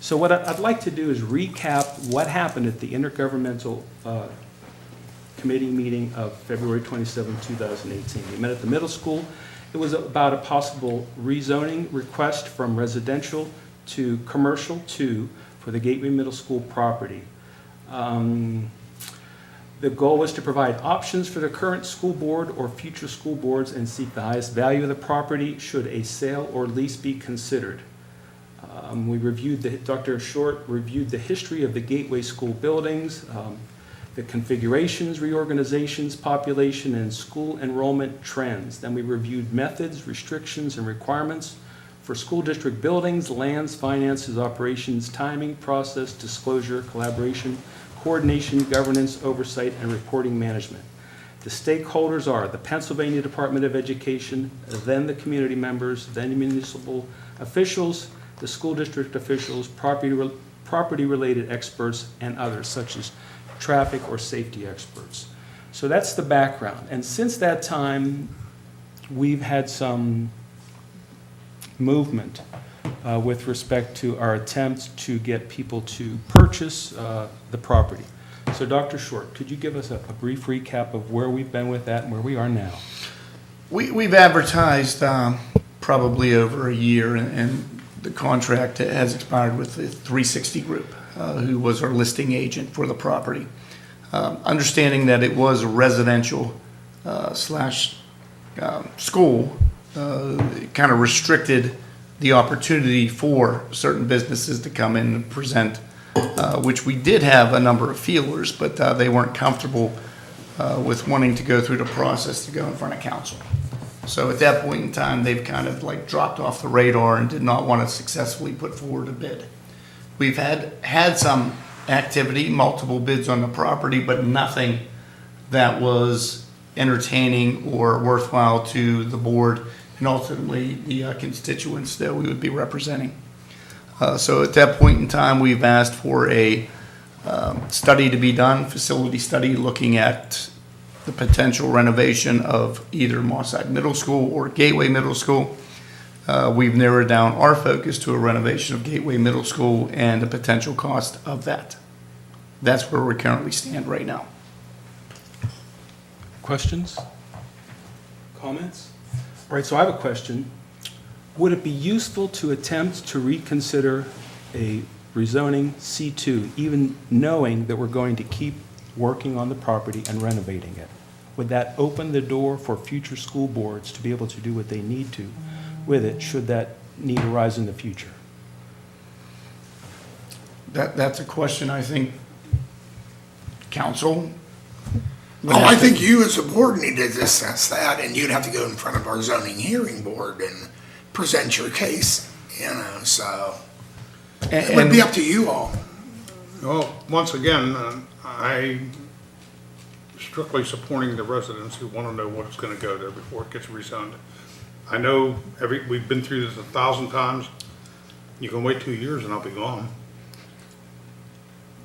So what I'd like to do is recap what happened at the Intergovernmental Committee meeting of February 27, 2018. We met at the middle school. It was about a possible rezoning request from residential to commercial 2 for the Gateway Middle School property. The goal was to provide options for the current school board or future school boards and seek the highest value of the property should a sale or lease be considered. Dr. Short reviewed the history of the Gateway School buildings, the configurations, reorganizations, population, and school enrollment trends. Then we reviewed methods, restrictions, and requirements for school district buildings, lands, finances, operations, timing, process, disclosure, collaboration, coordination, governance, oversight, and reporting management. The stakeholders are the Pennsylvania Department of Education, then the community members, then the municipal officials, the school district officials, property-related experts, and others, such as traffic or safety experts. So that's the background. And since that time, we've had some movement with respect to our attempt to get people to purchase the property. So Dr. Short, could you give us a brief recap of where we've been with that and where we are now? We've advertised probably over a year, and the contract has expired with the 360 Group, who was our listing agent for the property. Understanding that it was a residential slash school, it kind of restricted the opportunity for certain businesses to come in and present, which we did have a number of feelers, but they weren't comfortable with wanting to go through the process to go in front of council. So at that point in time, they've kind of like dropped off the radar and did not want to successfully put forward a bid. We've had some activity, multiple bids on the property, but nothing that was entertaining or worthwhile to the board and ultimately the constituents that we would be representing. So at that point in time, we've asked for a study to be done, facility study looking at the potential renovation of either Mosside Middle School or Gateway Middle School. We've narrowed down our focus to a renovation of Gateway Middle School and the potential cost of that. That's where we currently stand right now. Questions? Comments? All right, so I have a question. Would it be useful to attempt to reconsider a rezoning C2, even knowing that we're going to keep working on the property and renovating it? Would that open the door for future school boards to be able to do what they need to with it, should that need arise in the future? That's a question I think council. Well, I think you as a board need to discuss that, and you'd have to go in front of our zoning hearing board and present your case, so it would be up to you all. Well, once again, I strictly supporting the residents who want to know what's going to go there before it gets rezoned. I know we've been through this 1,000 times. You can wait 2 years and I'll be gone.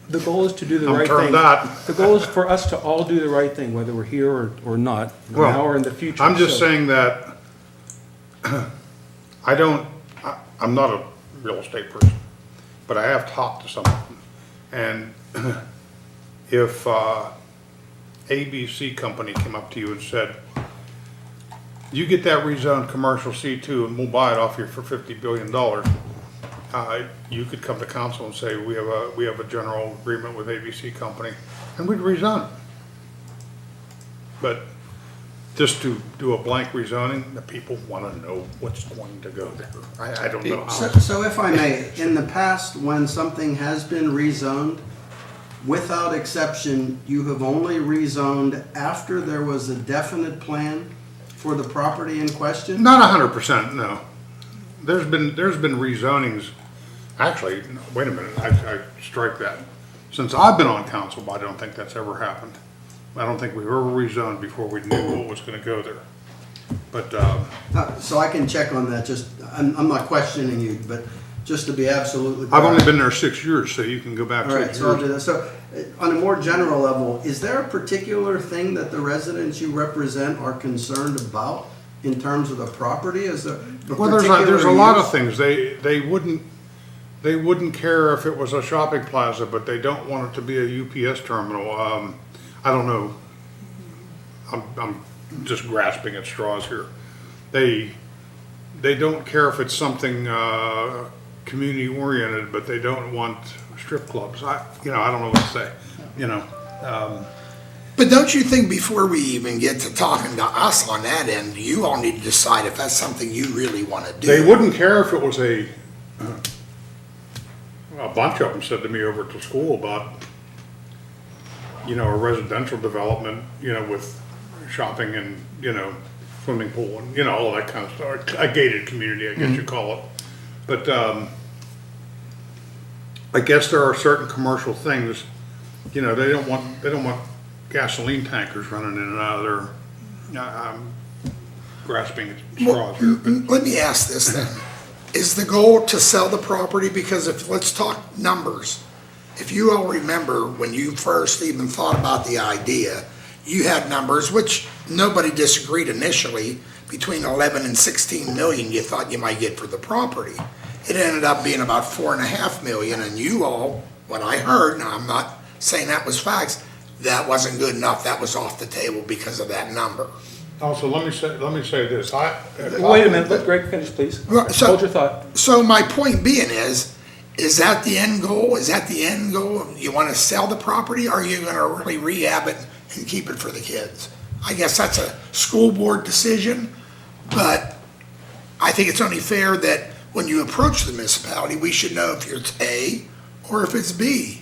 The goal is to do the right thing. The goal is for us to all do the right thing, whether we're here or not, now or in the future. I'm just saying that I'm not a real estate person, but I have talked to some of them. And if ABC company came up to you and said, you get that rezoned commercial C2 and we'll buy it off you for $50 billion, you could come to council and say, we have a general agreement with ABC company, and we'd rezone it. But just to do a blank rezoning, the people want to know what's going to go there. I don't know. So if I may, in the past, when something has been rezoned, without exception, you have only rezoned after there was a definite plan for the property in question? Not 100%, no. There's been rezonings. Actually, wait a minute, I strike that. Since I've been on council, I don't think that's ever happened. I don't think we've ever rezoned before we knew what was going to go there. But so I can check on that. I'm not questioning you, but just to be absolutely clear. I've only been there 6 years, so you can go back 6 years. All right, so I'll do that. So on a more general level, is there a particular thing that the residents you represent are concerned about in terms of the property? Is there well, there's a lot of things. They wouldn't They wouldn't care if it was a shopping plaza, but they don't want it to be a UPS terminal. I don't know. I'm just grasping at straws here. They don't care if it's something, community oriented, but they don't want strip clubs. I don't know what to say, But don't you think before we even get to talking to us on that end, you all need to decide if that's something you really want to do? They wouldn't care if it was a bunch of them said to me over at the school about, a residential development, with shopping and, swimming pool and, all that kind of stuff. A gated community, I guess you call it. But, I guess there are certain commercial things, they don't want gasoline tankers running in and out of there. I'm grasping at straws here. Let me ask this then. Is the goal to sell the property? Because let's talk numbers. If you all remember when you first even thought about the idea, you had numbers, which nobody disagreed initially, between 11 and 16 million you thought you might get for the property. It ended up being about 4.5 million, and you all, what I heard, now I'm not saying that was facts, that wasn't good enough, that was off the table because of that number. Also, let me say this, Wait a minute, let Greg finish, please. So- Hold your thought. So my point being is that the end goal? Is that the end goal? You want to sell the property, or are you going to really rehab it and keep it for the kids? I guess that's a school board decision, but I think it's only fair that when you approach the municipality, we should know if it's A or if it's B.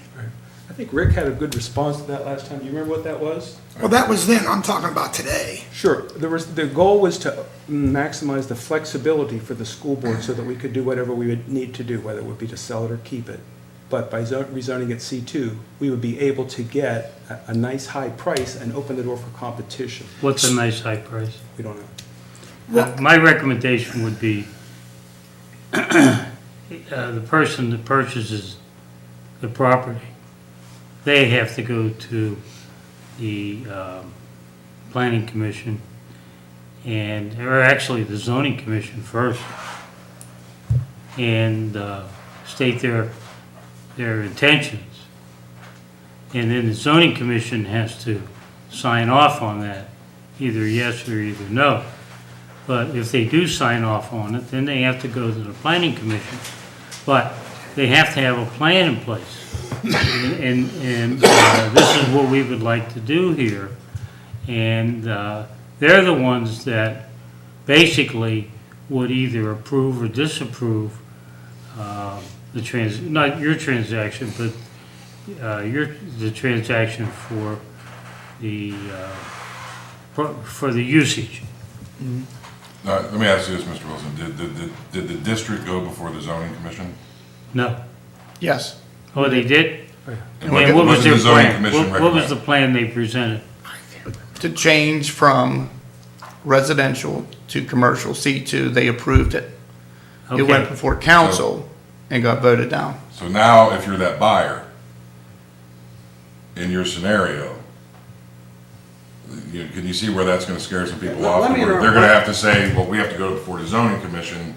I think Rick had a good response to that last time. Do you remember what that was? Well, that was then, I'm talking about today. Sure. The goal was to maximize the flexibility for the school board so that we could do whatever we would need to do, whether it would be to sell it or keep it. But by rezoning it C2, we would be able to get a nice high price and open the door for competition. What's a nice high price? We don't know. My recommendation would be the person that purchases the property, they have to go to the planning commission or actually the zoning commission first, and state their intentions. And then the zoning commission has to sign off on that, either yes or either no. But if they do sign off on it, then they have to go to the planning commission. But they have to have a plan in place. And this is what we would like to do here. And they're the ones that basically would either approve or disapprove not your transaction, but the transaction for the usage. Let me ask you this, Mr. Wilson. Did the district go before the zoning commission? No. Yes. Oh, they did? And What was did their the zoning plan? commission What was the recommend? plan they presented? To change from residential to commercial C2, they approved it. It went Okay. before council and got voted down. So now, if you're that buyer, in your scenario, can you see where that's gonna scare some people Let off? me They're interrupt. gonna have to say, well, we have to go before the zoning commission,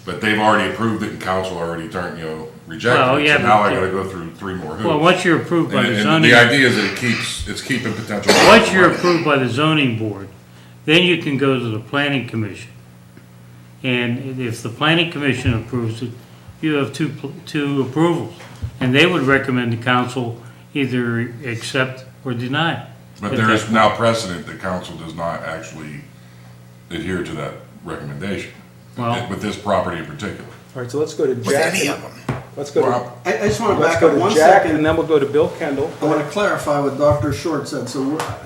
but they've already approved it and council already rejected Well, it, yeah, so now I but- gotta go through 3 more hoops. Well, once you're approved by the And zoning, the idea is that it's keeping potential. once you're approved by the zoning board, then you can go to the planning commission. And if the planning commission approves it, you have two approvals. And they would recommend the council either accept or deny. But there is now precedent that council does not actually adhere to that recommendation, Well- with this property in particular. All right, so let's go to With Jack. any of them. Let's go to, Well, I just want to let's back go up to one Jack, second. and then we'll go to Bill Kendall. I want to clarify what Dr. Short said,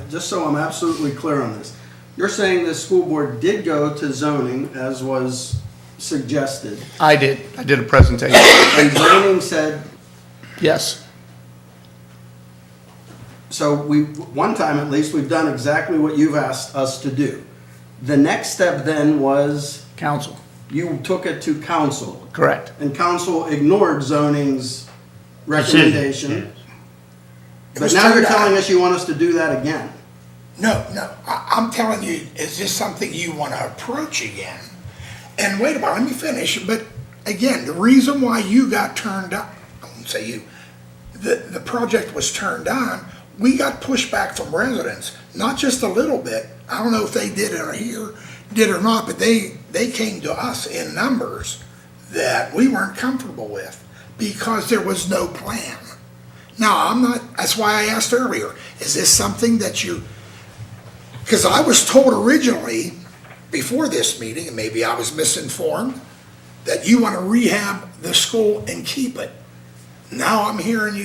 just so I'm absolutely clear on this. You're saying the school board did go to zoning, as was suggested, I did a presentation. and zoning said, Yes. so one time at least, we've done exactly what you've asked us to do. The next step then was, Council. you took it to council, Correct. and council ignored zoning's recommendation. Yes. But was now you're turned down. telling us you want us to do that again. No, I'm telling you, is this something you want to approach again? And wait a minute, let me finish, but again, the reason why you got turned down, I won't say you, the project was turned down, we got pushback from residents, not just a little bit. I don't know if they did or not, but they came to us in numbers that we weren't comfortable with because there was no plan. Now, that's why I asked earlier, is this something that because I was told originally, before this meeting, and maybe I was misinformed, that you want to rehab the school and keep it. Now I'm hearing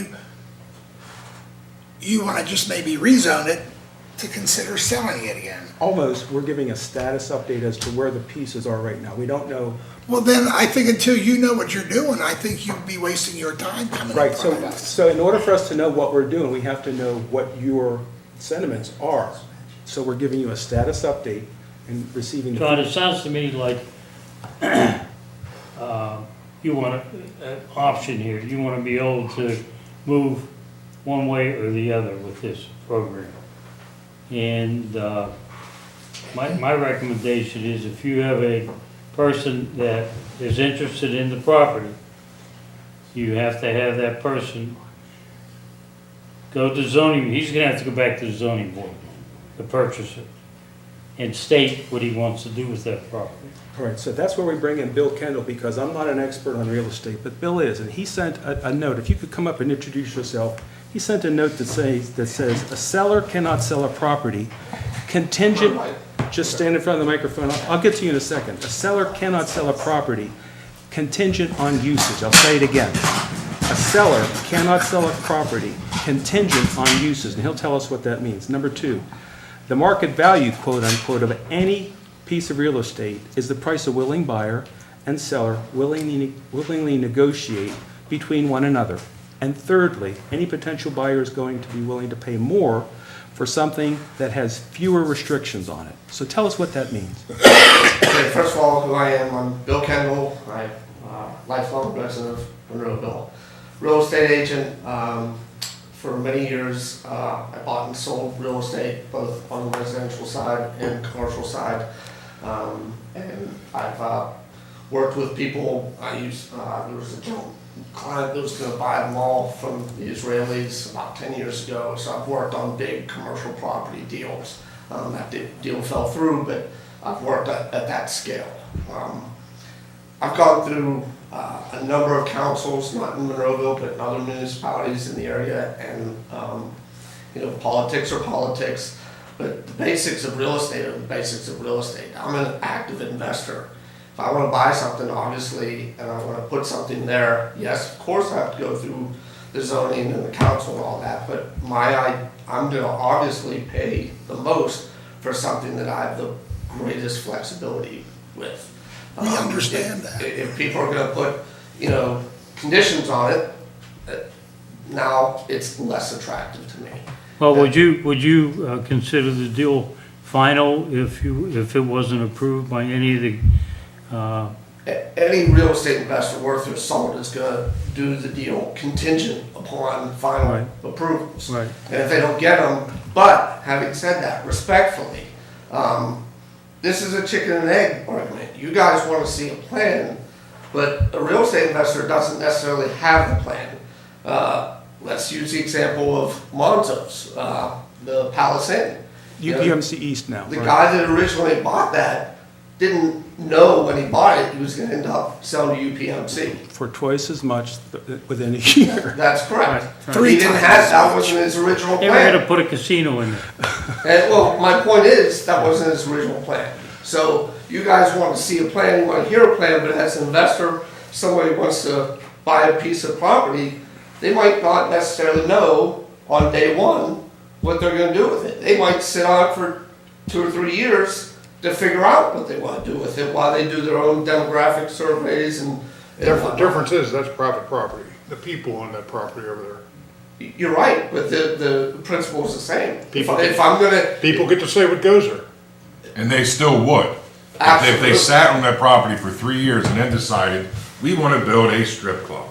you want to just maybe rezone it to consider selling it again. Almost, we're giving a status update as to where the pieces are right now. We don't know. Well, then, I think until you know what you're doing, I think you'd be wasting your time coming in Right, front of us. so in order for us to know what we're doing, we have to know what your sentiments are. So we're giving you a status update and receiving the. John, it sounds to me like you want an option here. You want to be able to move one way or the other with this program. And my recommendation is if you have a person that is interested in the property, you have to have that person go to zoning. He's going to have to go back to the zoning board to purchase it and state what he wants to do with that property. All right, so that's where we bring in Bill Kendall, because I'm not an expert on real estate, but Bill is, and he sent a note. If you could come up and introduce yourself. He sent a note that says, a seller cannot sell a property contingent, just stand in front of the microphone, I'll get to you in a second. A seller cannot sell a property contingent on usage. I'll say it again. A seller cannot sell a property contingent on uses, and he'll tell us what that means. Number two, the market value, quote unquote, of any piece of real estate is the price a willing buyer and seller willingly negotiate between one another. And thirdly, any potential buyer is going to be willing to pay more for something that has fewer restrictions on it. So tell us what that means. Okay, first of all, who I am, I'm Bill Kendall. I'm a lifelong resident of Monroeville. Real estate agent. For many years, I bought and sold real estate, both on the residential side and commercial side. And I've worked with people. There was a client that was going to buy them all from the Israelis about 10 years ago. So I've worked on big commercial property deals. That deal fell through, but I've worked at that scale. I've gone through a number of councils, not in Monroeville, but in other municipalities in the area, and politics are politics, but the basics of real estate are the basics of real estate. I'm an active investor. If I want to buy something, obviously, and I want to put something there, yes, of course I have to go through the zoning and the council and all that, but I'm going to obviously pay the most for something that I have the greatest flexibility with. We understand that. If people are going to put, conditions on it, now it's less attractive to me. Well, would you consider the deal final if it wasn't approved by any of the? Any real estate investor worth their salt is going to do the deal contingent upon final Right. approvals. Right. And if they don't get them, but having said that, respectfully, this is a chicken and egg argument. You guys want to see a plan, but a real estate investor doesn't necessarily have a plan. Let's use the example of Monzo's, the Palace Inn. UPMC East now. The right? guy that originally bought that didn't know when he bought it he was going to end up selling to UPMC. For twice as much within a year. That's correct. Right. He didn't have that wasn't his original They were going to plan. put a casino in there. And, well, my point is that wasn't his original plan. So you guys want to see a plan, you want to hear a plan, but as an investor, somebody wants to buy a piece of property, they might not necessarily know on day one what they're going to do with it. They might sit on it for 2 or 3 years to figure out what they want to do with it while they do their own demographic surveys and whatnot. Difference is, that's private property. The people own that property over there. You're right, but the principle is the same. People If I'm gonna, People get to say what goes there. And they still would. If Absolutely. they sat on that property for 3 years and then decided, we want to build a strip club,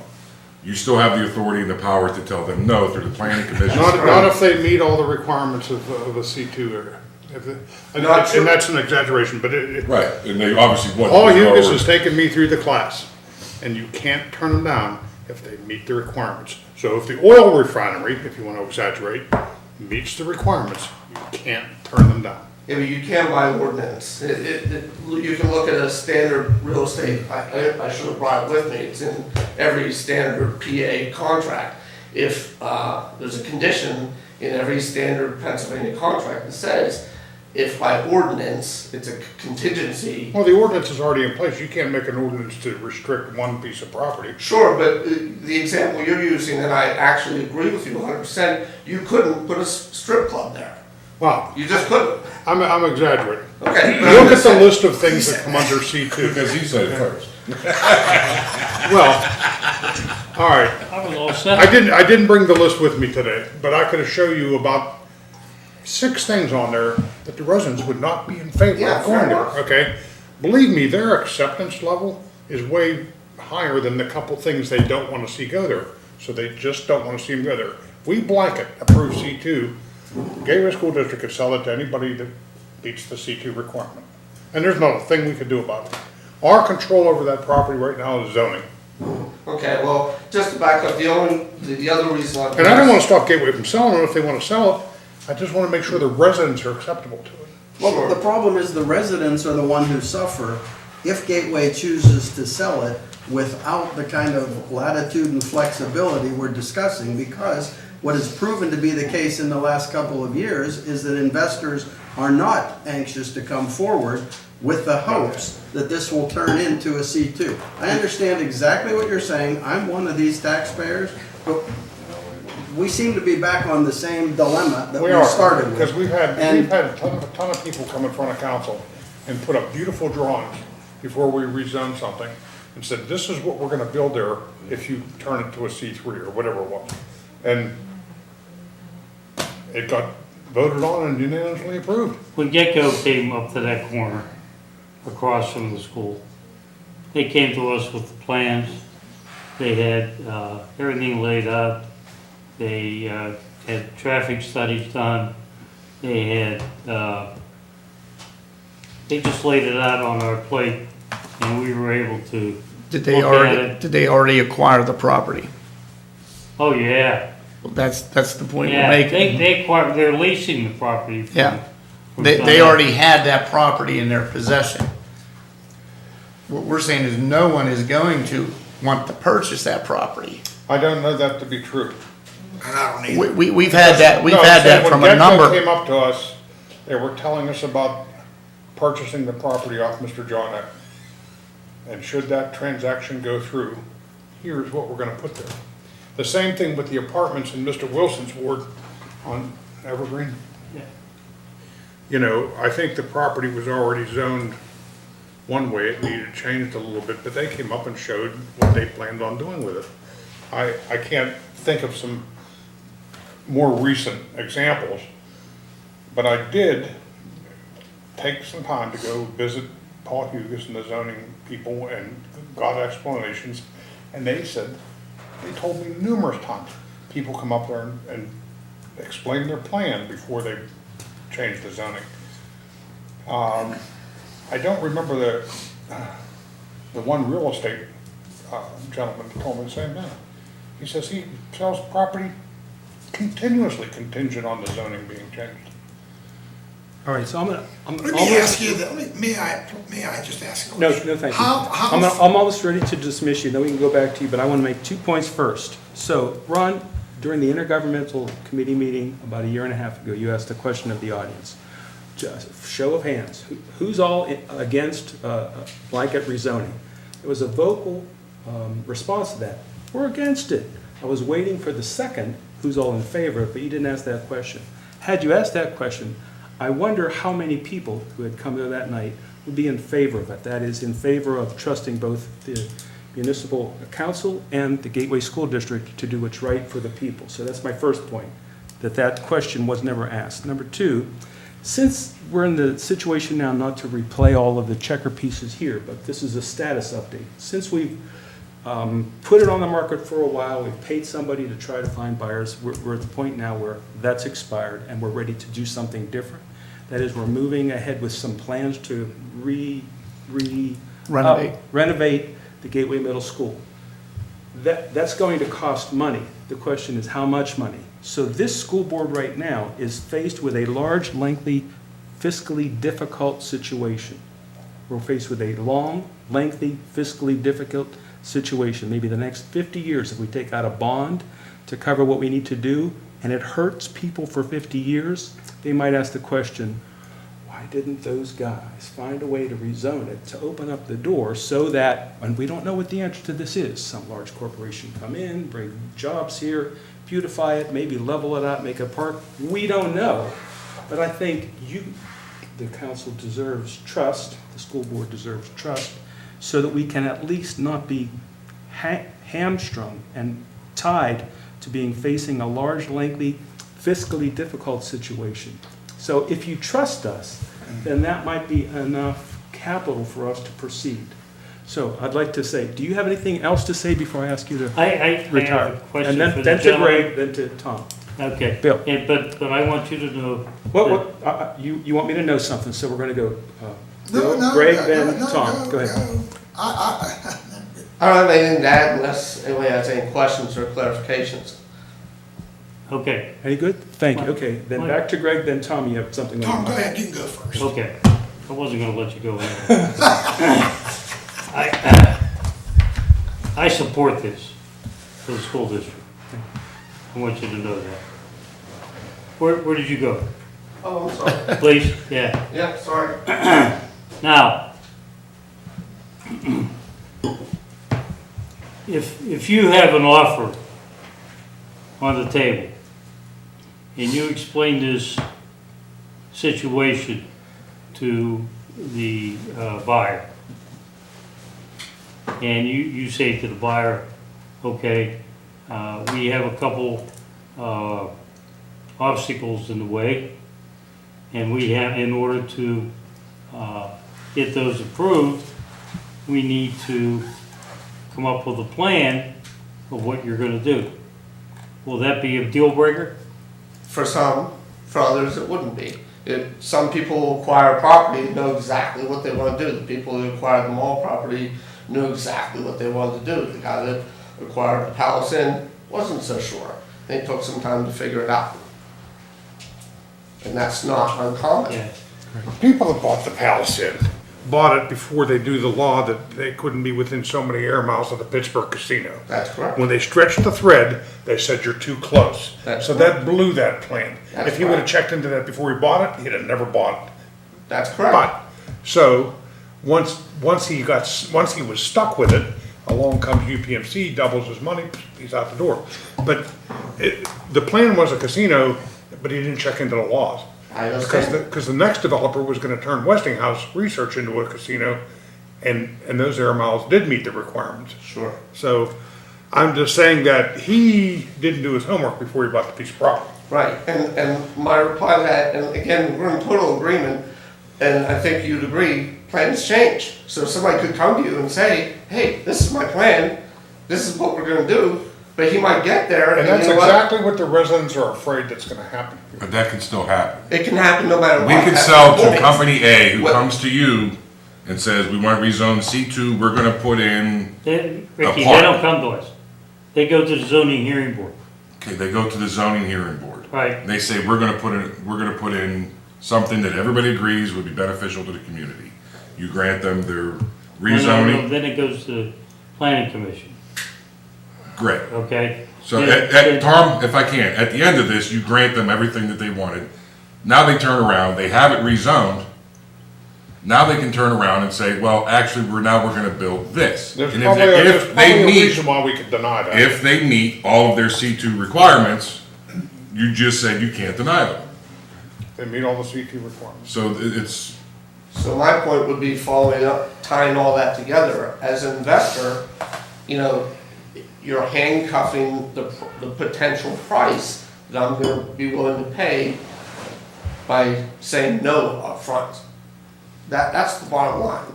you still have the authority and the power to tell them no through the planning commission. Not if they meet all the requirements of a C2 area. Not true. And that's an exaggeration, but Right, and they obviously wouldn't. all you is taking me through the class. and you can't turn them down if they meet the requirements. So if the oil refinery, if you want to exaggerate, meets the requirements, you can't turn them down. Yeah, but you can by ordinance. You can look at a standard real estate, I should have brought it with me, it's in every standard PA contract. If there's a condition in every standard Pennsylvania contract that says, if by ordinance, it's a contingency. Well, the ordinance is already in place. You can't make an ordinance to restrict one piece of property. Sure, but the example you're using, and I actually agree with you 100%, you couldn't put a strip club there. Wow, You just couldn't. I'm exaggerating. Okay. Look at the list of things that come under C2. Because he said it first. Well, all right. I was all set. I didn't bring the list with me today, but I could show you about 6 things on there that the residents would not be in favor Yeah, of going fair there, enough. okay? Believe me, their acceptance level is way higher than the couple things they don't want to see go there. So they just don't want to see them go there. If we blanket approve C2, Gateway School District could sell it to anybody that meets the C2 requirement. And there's not a thing we could do about it. Our control over that property right now is zoning. Okay, well, just to back up, the other reason I'm. And I don't want to stop Gateway from selling it if they want to sell it. I just want to make sure the residents are acceptable to it. Well, the problem is the residents are the one who suffer if Gateway chooses to sell it without the kind of latitude and flexibility we're discussing, because what has proven to be the case in the last couple of years is that investors are not anxious to come forward with the hopes that this will turn into a C2. I understand exactly what you're saying. I'm one of these taxpayers, but we seem to be back on the same dilemma that we started with. Because we've had And- a ton of people come in front of council and put up beautiful drawings before we rezone something and said, this is what we're gonna build there if you turn it to a C3 or whatever it was. And it got voted on and unanimously approved. When Gecko came up to that corner across from the school, they came to us with the plans. They had everything laid out. They had traffic studies done. They had, they just laid it out on our plate and we were able to Did they look at already, it. did they already acquire the property? Oh, yeah. Well, that's the point we're Yeah, making. they acquired, they're leasing the property from. Yeah. from They somebody. already had that property in their possession. What we're saying is no one is going to want to purchase that property. I don't know that to be true. And I don't either. We've had that, No, I'm saying from a When number. Gecko came up to us, they were telling us about purchasing the property off Mr. John Eck. And should that transaction go through, here's what we're gonna put there. The same thing with the apartments in Mr. Wilson's ward on Evergreen. Yeah. You know, I think the property was already zoned one way, it needed changed a little bit, but they came up and showed what they planned on doing with it. I can't think of some more recent examples, but I did take some time to go visit Paul Hughes and the zoning people and got explanations, and they said, they told me numerous times, people come up there and explain their plan before they change the zoning. I don't remember the one real estate gentleman told me the same thing. He says he sells property continuously contingent on the zoning being changed. All right, so Let me ask you, may I just ask a No, question? no, thank you. How, I'm almost ready to dismiss you, then we can go back to you, but I want to make 2 points first. So, Ron, during the Intergovernmental Committee meeting about a year and a half ago, you asked a question of the audience. Just show of hands, who's all against blanket rezoning? It was a vocal response to that. We're against it. I was waiting for the second, who's all in favor, but you didn't ask that question. Had you asked that question, I wonder how many people who had come there that night would be in favor of it. That is, in favor of trusting both the municipal council and the Gateway School District to do what's right for the people. So that's my first point, that question was never asked. Number two, since we're in the situation now not to replay all of the checker pieces here, but this is a status update. Since we've put it on the market for a while, we've paid somebody to try to find buyers, we're at the point now where that's expired and we're ready to do something different. That is, we're moving ahead with some plans to renovate the Gateway Middle School. That's going to cost money. The question is how much money? So this school board right now is faced with a large, lengthy, fiscally difficult situation. We're faced with a long, lengthy, fiscally difficult situation. Maybe the next 50 years, if we take out a bond to cover what we need to do, and it hurts people for 50 years, they might ask the question, why didn't those guys find a way to rezone it, to open up the door so that, and we don't know what the answer to this is, some large corporation come in, bring jobs here, beautify it, maybe level it out, make a park, we don't know. But I think the council deserves trust, the school board deserves trust, so that we can at least not be hamstrung and tied to facing a large, lengthy, fiscally difficult situation. So if you trust us, then that might be enough capital for us to proceed. So I'd like to say, do you have anything else to say before I ask you to I retire? have a question And for the then to gentleman. Greg, then to Tom. Okay. Bill. Yeah, but I want you to know. You want me to know something, so we're going to go No, Bill, Greg, no, then no, Tom. no, Go ahead. no. I don't have anything to add unless anyone has any questions or clarifications. Okay, Any good? Thank you. Okay, then What? back to Greg, then Tom, you have something on your Tom, go mind. ahead, you can go first. okay. I wasn't gonna let you go in. I support this for the school district. I want you to know that. Where did you go? Oh, I'm sorry. Please? Yeah. Yeah, sorry. Now, if you have an offer on the table and you explain this situation to the buyer, and you say to the buyer, okay, we have a couple obstacles in the way, and we have, in order to get those approved, we need to come up with a plan of what you're gonna do. Will that be a deal breaker? For some, for others, it wouldn't be. Some people who acquire property know exactly what they want to do. The people who acquired the mall property knew exactly what they wanted to do. The guy that acquired the Palace Inn wasn't so sure. They took some time to figure it out. And that's not uncommon. Yeah. People that bought the Palace Inn bought it before they knew the law that they couldn't be within so many air miles of the Pittsburgh casino. That's correct. When they stretched the thread, they said you're too close. That's So that blew that plan. That's If he would have correct. checked into that before he bought it, he'd have never bought it. That's correct. But, so, once he was stuck with it, along comes UPMC, doubles his money, he's out the door. But the plan was a casino, but he didn't check into the laws. I understand. Because the next developer was gonna turn Westinghouse Research into a casino, and those air miles did meet the requirements. Sure. So, I'm just saying that he didn't do his homework before he bought the piece of property. Right, and my reply to that, and again, we're in total agreement, and I think you'd agree, plans change. So somebody could come to you and say, hey, this is my plan, this is what we're gonna do, but he might get there, And and that's you know what? exactly what the residents are afraid that's gonna happen. But that can still happen. It can happen no matter what. We can That's sell the to point. company A who What- comes to you and says, we want to rezone C2, we're gonna put in, Ricky, A they park. don't come to us. They go to the zoning hearing board. okay, they go to the zoning hearing board. Right. They say, we're gonna put in something that everybody agrees would be beneficial to the community. You grant them their No, rezoning, then it goes to planning commission, great. okay? So Then- Tom, if I can, at the end of this, you grant them everything that they wanted. Now they turn around, they have it rezoned. Now they can turn around and say, well, actually, we're gonna build this. There's And probably if they a meet, reason why we could deny that. if they meet all of their C2 requirements, you just said you can't deny them. They meet all the C2 requirements. So it's, So my point would be following up, tying all that together. As an investor, you know, you're handcuffing the potential price that I'm gonna be willing to pay by saying no upfront. That's the bottom line.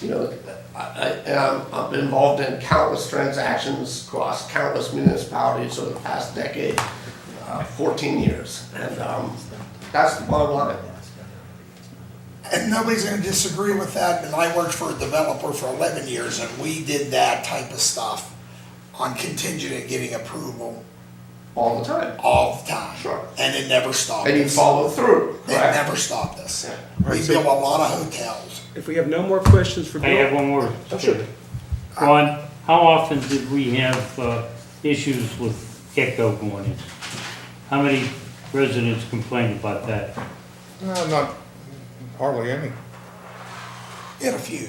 You know, I've been involved in countless transactions across countless municipalities over the past decade, 14 years, and that's the bottom line. And nobody's gonna disagree with that, and I worked for a developer for 11 years, and we did that type of stuff on contingent at getting approval All the time. all the time. Sure. And it never stopped And you us. follow through, It correct? never stopped us. Yeah. We built a lot of hotels. If we have no more questions for I have Bill, one more. Oh, sure. Ron, how often did we have issues with echo going in? How many residents complained about that? No, not hardly any. We had a few.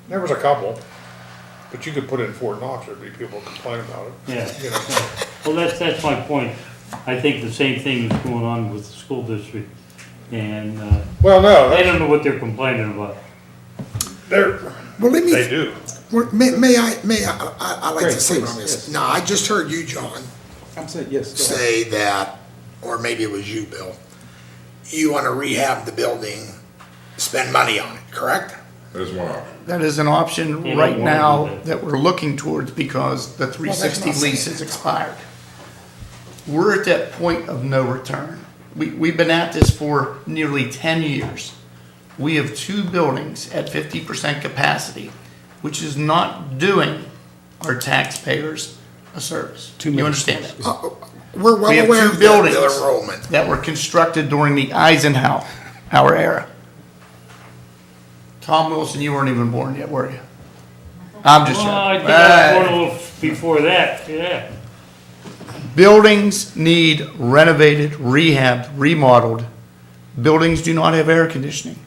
There was a couple, but you could put it in Fort Knox, there'd be people complaining about it. Yeah. You know, Well, that's my point. I think the same thing is going on with the school district, and well, no, they don't know what they're complaining about. they're, Well, let me. they do. Well, May I like Great, to say please, on this. yes. No, I just heard you, John, I'm saying, yes, go ahead. say that, or maybe it was you, Bill, you want to rehab the building, spend money on it, correct? That is one option. That is an option You don't right wanna now do that. that we're looking towards because the 360 not lease saying has expired. We're at that point of no return. We've been at this for nearly 10 years. We have 2 buildings at 50% capacity, which is not doing our taxpayers a service. Too You many. understand that? We're well We have aware 2 of the buildings enrollment. that were constructed during the Eisenhower era. Tom Wilson, you weren't even born yet, were you? I'm just Well, I joking. think I was born a little before that, yeah. Buildings need renovated, rehabbed, remodeled. Buildings do not have air conditioning.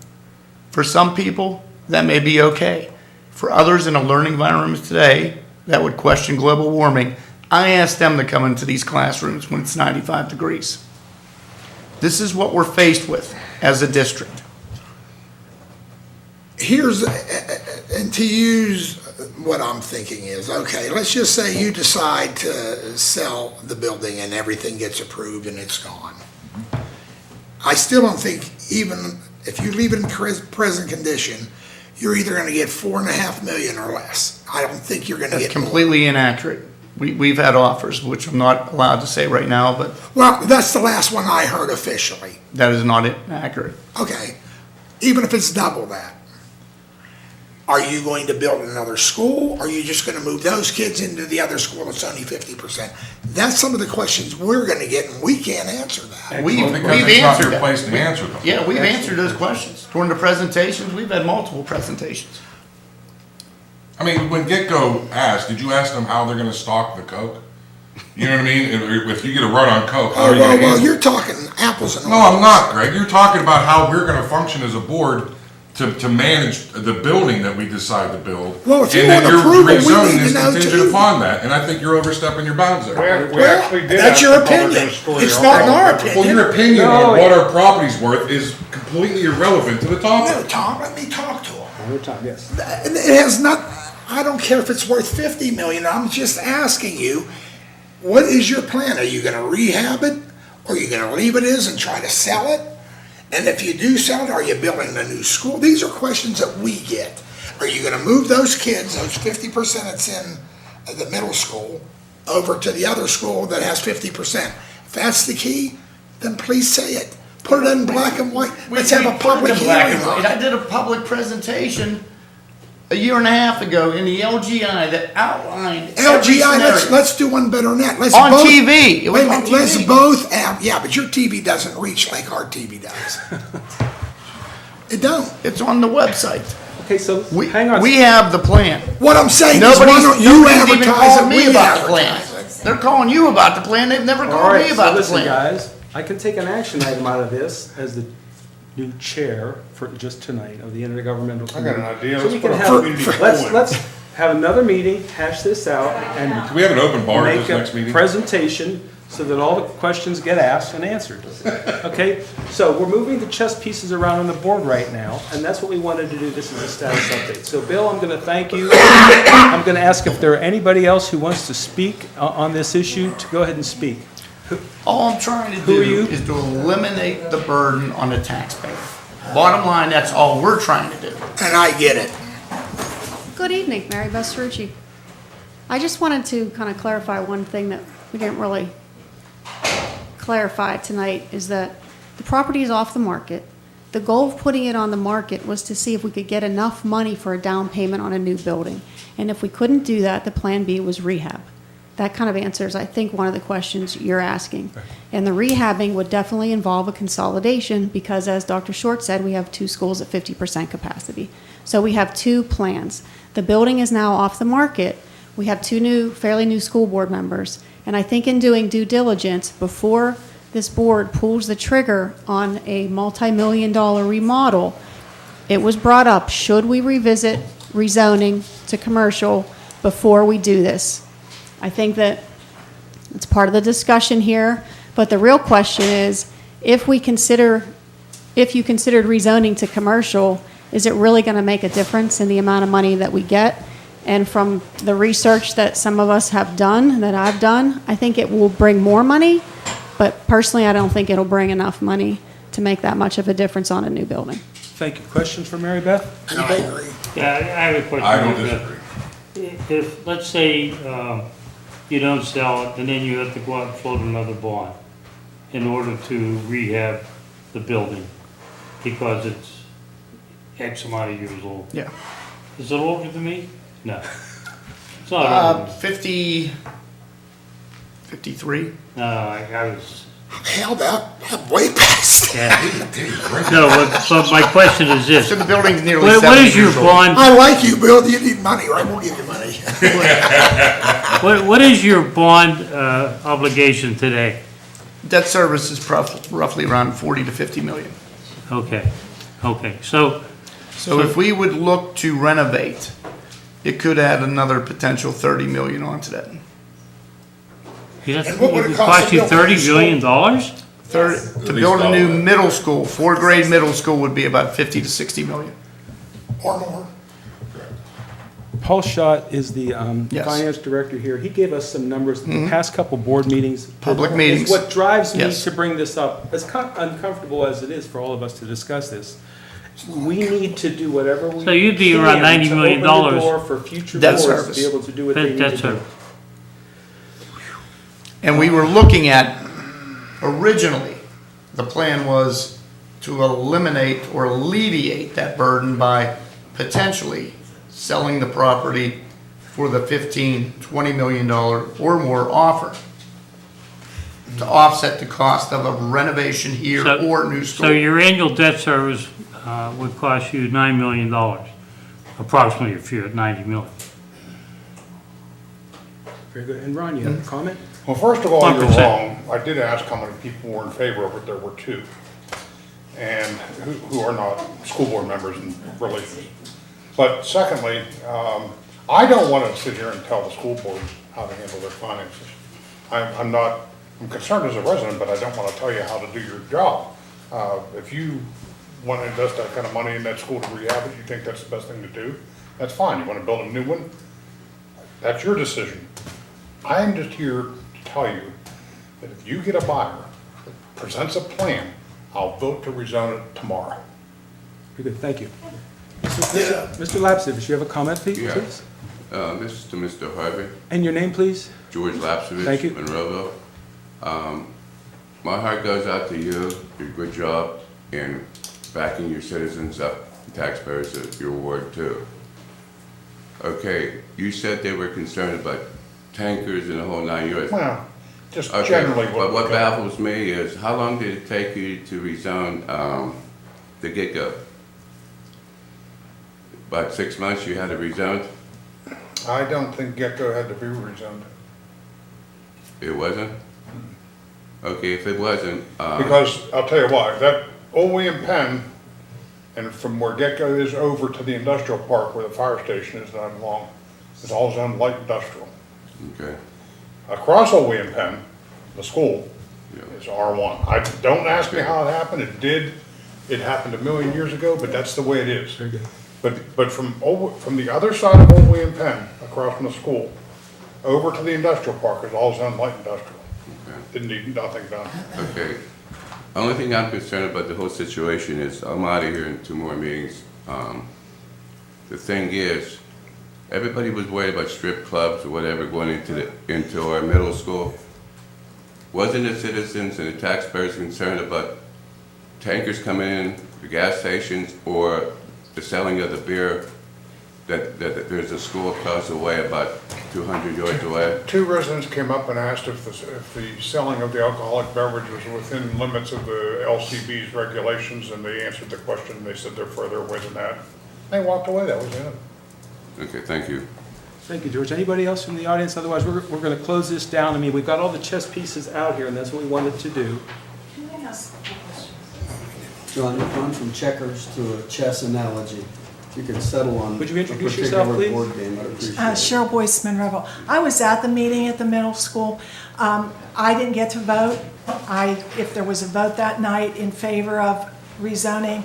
For some people, that may be okay. For others in a learning environment today that would question global warming, I ask them to come into these classrooms when it's 95 degrees. This is what we're faced with as a district. Here's, and to use what I'm thinking is, okay, let's just say you decide to sell the building and everything gets approved and it's gone. I still don't think, even if you leave it in present condition, you're either gonna get 4.5 million or less. I don't think you're gonna That's get more. completely inaccurate. We've had offers, which I'm not allowed to say right now, but Well, that's the last one I heard officially. that is not accurate. Okay, even if it's double that. Are you going to build another school? Or are you just gonna move those kids into the other school that's only 50%? That's some of the questions we're gonna get, and we can't answer that. We've Well, because we've it's not answered your that. place to answer them. Yeah, we've answered those questions. During the presentations, we've had multiple presentations. I mean, when Get-Go asked, did you ask them how they're gonna stock the Coke? You know what I mean? If you get a run on Coke, how Oh, are you gonna well, handle it? you're talking apples and No, oranges. I'm not, Greg. You're talking about how we're gonna function as a board to manage the building that we decide to build. Well, if you and that want your approval, we rezoning need to is know contingent too. upon that, and I think you're overstepping your bounds there. We Well, actually did that's ask your them how they're opinion. gonna store It's your not alcohol. our Well, opinion. your opinion No, on what our property's worth is completely irrelevant to the No, topic. Tom, let me talk to him. One more time, yes. And it has not, I don't care if it's worth 50 million, I'm just asking you, what is your plan? Are you gonna rehab it? Or are you gonna leave it as and try to sell it? And if you do sell it, are you building a new school? These are questions that we get. Are you gonna move those kids, those 50% that's in the middle school, over to the other school that has 50%? If that's the key, then please say it. Put it in black and white. Let's have a public hearing on I it. did a public presentation a year and a half ago in the LGI that outlined every LGI, scenario. let's do one better than that. Let's On both- TV. It was Wait a on minute, let's TV. both have, yeah, but your TV doesn't reach like our TV does. It don't. It's on the website. Okay, so, We, hang on. we have the plan. What I'm saying is, why Nobody's, don't you nobody's even advertise it, called me we about the plan. advertise it? They're calling you about the plan. They've never All called right, me so about the listen, plan. guys, I can take an action item out of this as the new chair for just tonight of the Intergovernmental I got an Committee. idea. So Let's we put can a have, community let's, pool in. let's have another meeting, hash this out, and Can we have an open bar at make this next a meeting? presentation so that all the questions get asked and answered. Okay, so we're moving the chess pieces around on the board right now, and that's what we wanted to do. This is a status update. So Bill, I'm gonna thank you. I'm gonna ask if there are anybody else who wants to speak on this issue, to go ahead and speak. All I'm trying to Who are do you? is to eliminate the burden on the taxpayer. Bottom line, that's all we're trying to do. And I get it. Good evening, Mary Beth Cerucci. I just wanted to kind of clarify one thing that we didn't really clarify tonight, is that the property is off the market. The goal of putting it on the market was to see if we could get enough money for a down payment on a new building. And if we couldn't do that, the plan B was rehab. That kind of answers, I think, one of the questions you're asking. And the rehabbing would definitely involve a consolidation because, as Dr. Short said, we have 2 schools at 50% capacity. So we have 2 plans. The building is now off the market. We have 2 fairly new school board members. And I think in doing due diligence, before this board pulls the trigger on a multi-million-dollar remodel, it was brought up, should we revisit rezoning to commercial before we do this? I think that it's part of the discussion here, but the real question is, if you considered rezoning to commercial, is it really going to make a difference in the amount of money that we get? And from the research that some of us have done, that I've done, I think it will bring more money, but personally, I don't think it'll bring enough money to make that much of a difference on a new building. Thank you. Questions for Mary Beth? And I agree. Yeah, I have a question. I don't disagree. If, let's say, you don't sell it, and then you have to go out and float another bond in order to rehab the building because it's X amount of years old. Yeah. Is it older than me? No. It's not older. 53. No, I was, Hell, I'm way past. yeah. No, but my question is this. So the building's nearly What 70 is your years old. bond, I like you, Bill. You need money, right? We'll give you money. what is your bond obligation today? Debt service is roughly around 40 to 50 million. Okay, so, So if we would look to renovate, it could add another potential 30 million onto that. it And what would it cost cost to you build a $30 new billion? To build a new middle school, 4-grade middle school would be about 50 to 60 million. Or more. Paul Schott is the Yes. finance director here. He gave us some numbers in the past couple board meetings. Public It's meetings. what drives me Yes. to bring this up, as uncomfortable as it is for all of us to discuss this. We need to do whatever we can. So you'd be around $90 million to open the door for future Debt boards to service. be able to do what they need Debt to do. service. And we were looking at, originally, the plan was to eliminate or alleviate that burden by potentially selling the property for the $15-20 million or more offer to offset the cost of a renovation here So- or new So school. your annual debt service would cost you $9 million, approximately, if you're at 90 million. Very good. And Ron, you have a comment? Well, first of all, you're 1%. wrong. I did ask how many people were in favor of it. There were 2. And who are not school board members and relations. But secondly, I don't want to sit here and tell the school board how to handle their finances. I'm concerned as a resident, but I don't want to tell you how to do your job. If you want to invest that kind of money in that school to rehab it, you think that's the best thing to do, that's fine. You want to build a new one, that's your decision. I am just here to tell you that if you get a buyer that presents a plan, I'll vote to rezone it tomorrow. Very good. Thank you. Mr. Lapsivich, you have a comment, please? Yeah. Please? This is to Mr. Harvey, And your name, please? George Lapsovich. Thank you. Monroeville. My heart goes out to you, your good job in backing your citizens up, taxpayers of your ward too. Okay, you said they were concerned about tankers and the whole 9 yards. Well, just Okay, generally but what what. baffles me is, how long did it take you to rezone the get-go? About 6 months you had it rezoned? I don't think Gecko had to be rezoned. It wasn't? Okay, if it wasn't, Because, I'll tell you what, that old William Penn, and from where Gecko is over to the industrial park where the fire station is down along, is all zoned light industrial. okay, Across old William Penn, the school, yeah. is R1. Don't ask me how it happened, it happened a million years ago, but that's the way it is. Very good. But from the other side of old William Penn, across from the school, over to the industrial park is all zoned light industrial. Okay. Didn't need nothing done. Okay. Only thing I'm concerned about the whole situation is I'm out of here in 2 more meetings. The thing is, everybody was worried about strip clubs or whatever going into our middle school. Wasn't the citizens and the taxpayers concerned about tankers coming in, the gas stations, or the selling of the beer, that there's a school across the way, about 200 yards away. Two residents came up and asked if the selling of the alcoholic beverage was within limits of the LCB's regulations, and they answered the question. They said they're further away than that. They walked away, that was it. Okay, thank you. Thank you, George. Anybody else from the audience? Otherwise, we're going to close this down. I mean, we've got all the chess pieces out here, and that's what we wanted to do. Can I ask a question? John, you've gone from checkers to a chess analogy. If you could settle on Would you a introduce yourself, particular please? board game, I'd appreciate it. Cheryl Boyce, Monroeville. I was at the meeting at the middle school. I didn't get to vote. If there was a vote that night in favor of rezoning,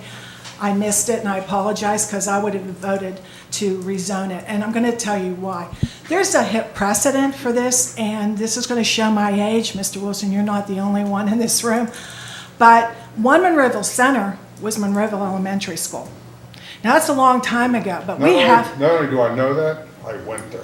I missed it, and I apologize, because I would have voted to rezone it. And I'm going to tell you why. There's a hit precedent for this, and this is going to show my age. Mr. Wilson, you're not the only one in this room. But One Monroeville Center was Monroeville Elementary School. Now, that's a long time ago, but we have... Not only do I know that, I went there.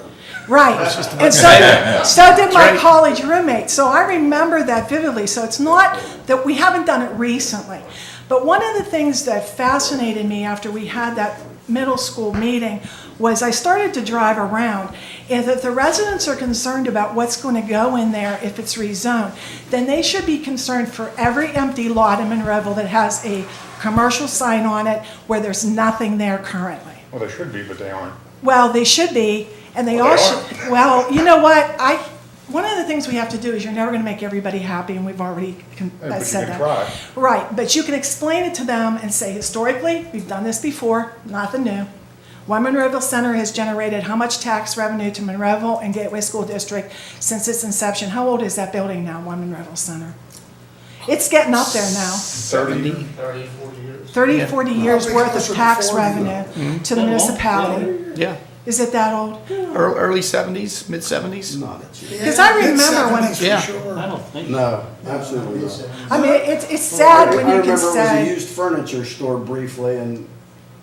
Right, and so did my college roommate, so I remember that vividly. So it's not that we haven't done it recently. But one of the things that fascinated me after we had that middle school meeting was I started to drive around, and if the residents are concerned about what's going to go in there if it's rezoned, then they should be concerned for every empty lot in Monroeville that has a commercial sign on it where there's nothing there currently. Well, they should be, but they aren't. Well, they should be, and they all should. Well, you know what? One of the things we have to do is you're never going to make everybody happy, and we've already But said you that. can try. Right, but you can explain it to them and say, historically, we've done this before, nothing new. One Monroeville Center has generated how much tax revenue to Monroeville and Gateway School District since its inception? How old is that building now, One Monroeville Center? It's getting up there now. 70. 30, 40 years. 30, 40 years worth closer of to tax 40. revenue to the municipality. Yeah, Is it that old? early 70s, mid 70s. Not a chance. Because I remember when- Mid-70s for Yeah. sure. I don't think. No, absolutely not. I mean, it's sad when you can I remember it was a say, used furniture store briefly, and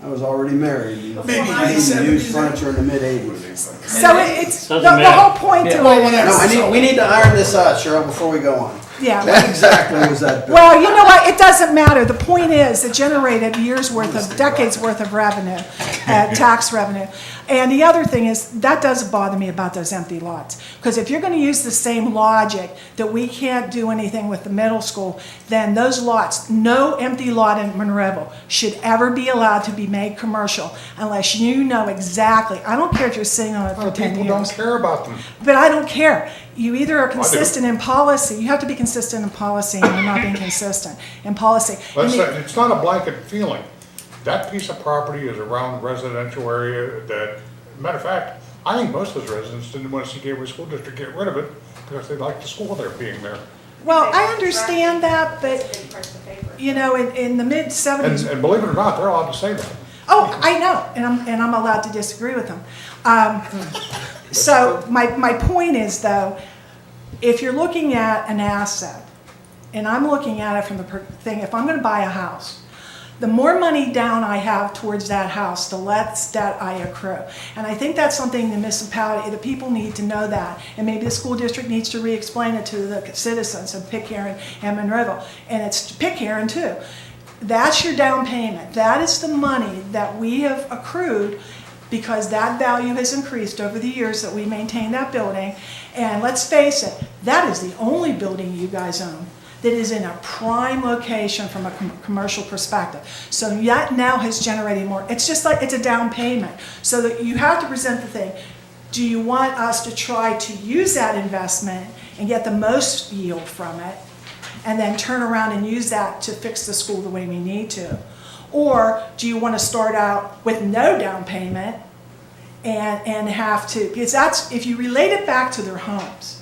I was already married. Maybe I used 70s. furniture in the mid-'80s. so it's, the Doesn't matter. whole point to Well, it whatever. is, No, we need to iron this out, Cheryl, before we go on. yeah. What exactly was that bill? Well, you know what, it doesn't matter. The point is, it generated years' worth of, decades' worth of revenue, tax revenue. And the other thing is, that does bother me about those empty lots. Because if you're gonna use the same logic that we can't do anything with the middle school, then those lots, no empty lot in Monroeville should ever be allowed to be made commercial unless you know exactly, I don't care if you're sitting on it for 10 People don't years. care about them. But I don't care. You either are consistent in policy, you have to be consistent in policy, and you're not being consistent in policy. I mean, It's not a blanket feeling. That piece of property is around the residential area that, matter of fact, I think most of those residents didn't want to see Gateway School District get rid of it because they liked the school there being there. Well, I understand that, but, you know, in the mid-'70s, And believe it or not, they're allowed to say that. oh, I know, and I'm allowed to disagree with them. So my point is, though, if you're looking at an asset, and I'm looking at it from the thing, if I'm going to buy a house, the more money down I have towards that house, the less debt I accrue. And I think that's something the municipality, the people need to know that. And maybe the school district needs to re-explain it to the citizens of Pitcairn and Monroeville. And it's Pitcairn too. That's your down payment. That is the money that we have accrued because that value has increased over the years that we maintain that building. And let's face it, that is the only building you guys own that is in a prime location from a commercial perspective. So that now has generated more. It's just like it's a down payment. So that you have to present the thing. Do you want us to try to use that investment and get the most yield from it and then turn around and use that to fix the school the way we need to? Or do you want to start out with no down payment and have to, because that's, if you relate it back to their homes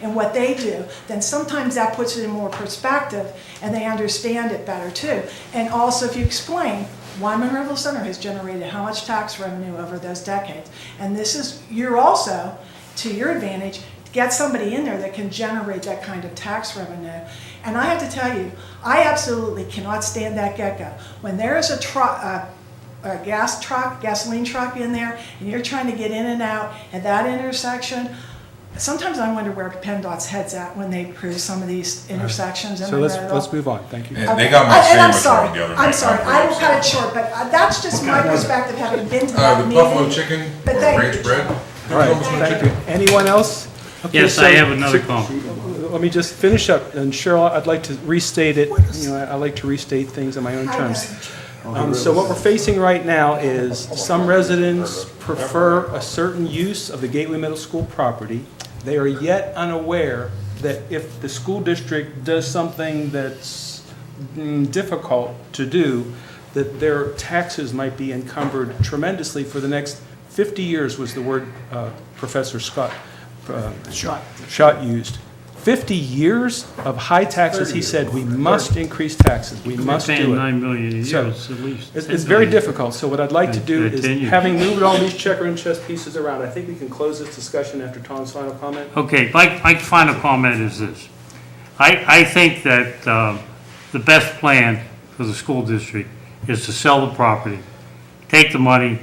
and what they do, then sometimes that puts it in more perspective and they understand it better too. And also if you explain, One Monroeville Center has generated how much tax revenue over those decades. And this is, you're also, to your advantage, get somebody in there that can generate that kind of tax revenue. And I have to tell you, I absolutely cannot stand that get-go. When there is a gasoline truck in there, and you're trying to get in and out at that intersection, sometimes I wonder where PennDOT's head's at when they approve some of these intersections. and So they let's, read it let's all. move on, thank you. And they got my And I'm sandwich sorry, wrong the other night. I'm sorry, I will cut it short, but that's just my perspective, having been to that The meeting. buffalo chicken, But or thank ranch you. bread. All right, thank you. Anyone else? Okay, Yes, so- I have another comment. Let me just finish up, and Cheryl, I'd like to restate it, you know, I like to restate things on my own terms. So what we're facing right now is some residents prefer a certain use of the Gateway Middle School property. They are yet unaware that if the school district does something that's difficult to do, that their taxes might be encumbered tremendously for the next 50 years, was the word Professor Schott used. 50 years of high taxes, he said, we must increase taxes, we must We're paying do it. $9 million a year, So, it's at least. It's 10 very million. difficult, so what I'd like to do At is, 10 years. having moved all these checker and chess pieces around, I think we can close this discussion after Tom's final comment. Okay, my final comment is this. I think that the best plan for the school district is to sell the property, take the money,